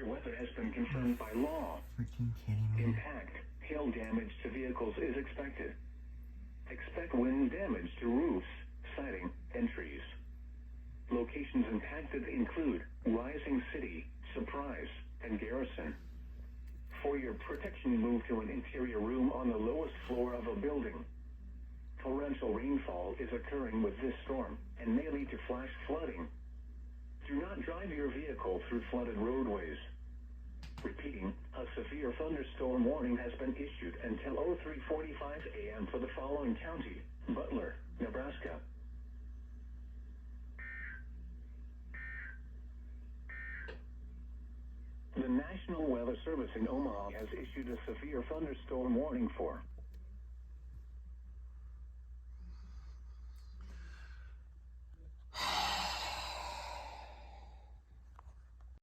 weather has been confirmed by law. Freaking kidding me. Impact, hail damage to vehicles is expected. Expect wind damage to roofs, siding, and trees. Locations impacted include Rising City, Surprise, and Garrison. For your protection, move to an interior room on the lowest floor of a building. Torrential rainfall is occurring with this storm and may lead to flash flooding. Do not drive your vehicle through flooded roadways. Repeating, a severe thunderstorm warning has been issued until 03:45 a.m. for the following county: Butler, Nebraska. The National Weather Service in Omaha has issued a severe thunderstorm warning for